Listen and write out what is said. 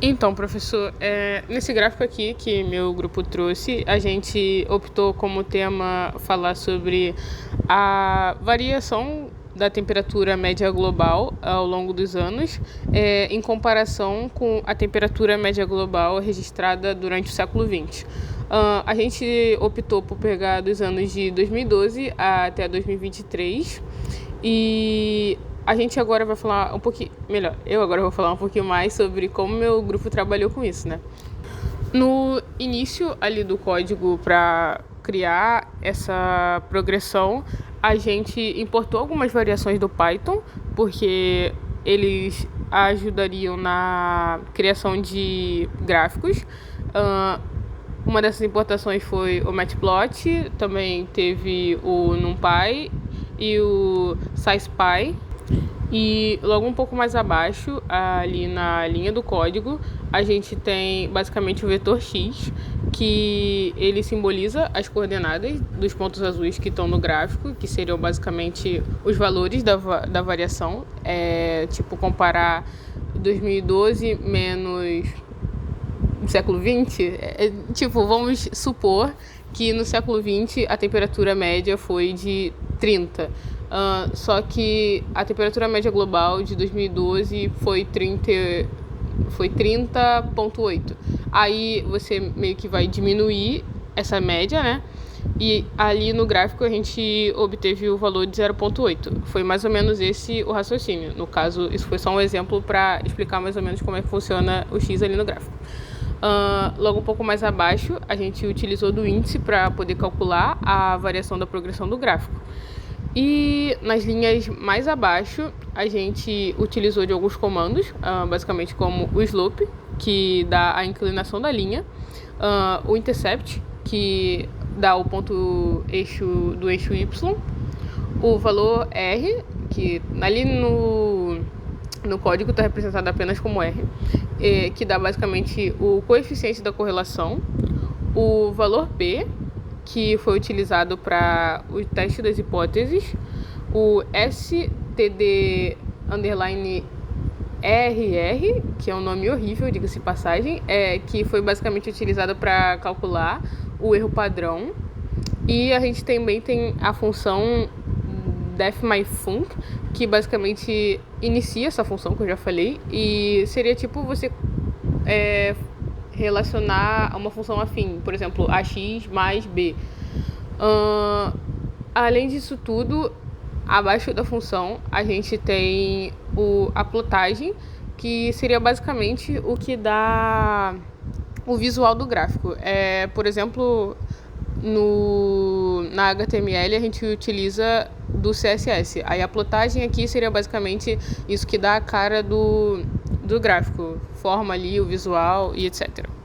Então, professor, nesse gráfico aqui que meu grupo trouxe, a gente optou como tema falar sobre a variação da temperatura média global ao longo dos anos, em comparação com a temperatura média global registrada durante o século XX. A gente optou por pegar dos anos de 2012 até 2023 e a gente agora vai falar um pouquinho, melhor, eu agora vou falar um pouquinho mais sobre como meu grupo trabalhou com isso, né? No início ali do código para criar essa progressão, a gente importou algumas variações do Python, porque eles ajudariam na criação de gráficos. Uma dessas importações foi o Matplotlib, também teve o NumPy e o SciPy. E logo um pouco mais abaixo, ali na linha do código, a gente tem basicamente o vetor x, que ele simboliza as coordenadas dos pontos azuis que estão no gráfico, que seriam basicamente os valores da variação. Tipo, comparar 2012 menos o século XX. Tipo, vamos supor que no século XX a temperatura média foi de 30. Só que a temperatura média global de 2012 foi 30,8. Aí você meio que vai diminuir essa média, né? E ali no gráfico a gente obteve o valor de 0,8. Foi mais ou menos esse o raciocínio. No caso, isso foi só um exemplo para explicar mais ou menos como é que funciona o x ali no gráfico. Logo um pouco mais abaixo, a gente utilizou do índice para poder calcular a variação da progressão do gráfico. E nas linhas mais abaixo, a gente utilizou de alguns comandos, basicamente como o slope, que dá a inclinação da linha, o intercept, que dá o ponto do eixo y, o valor r, que ali no código está representado apenas como r, que dá basicamente o coeficiente da correlação, o valor p, que foi utilizado para o teste das hipóteses, o std underline RR, que é um nome horrível, diga-se de passagem, que foi basicamente utilizado para calcular o erro padrão. E a gente também tem a função defMyFunc, que basicamente inicia essa função que eu já falei, e seria tipo você relacionar a uma função afim, por exemplo, ax mais b. Além disso tudo, abaixo da função a gente tem a plotagem, que seria basicamente o que dá o visual do gráfico. Por exemplo, na HTML a gente utiliza do CSS. Aí a plotagem aqui seria basicamente isso que dá a cara do gráfico, forma ali o visual e etc.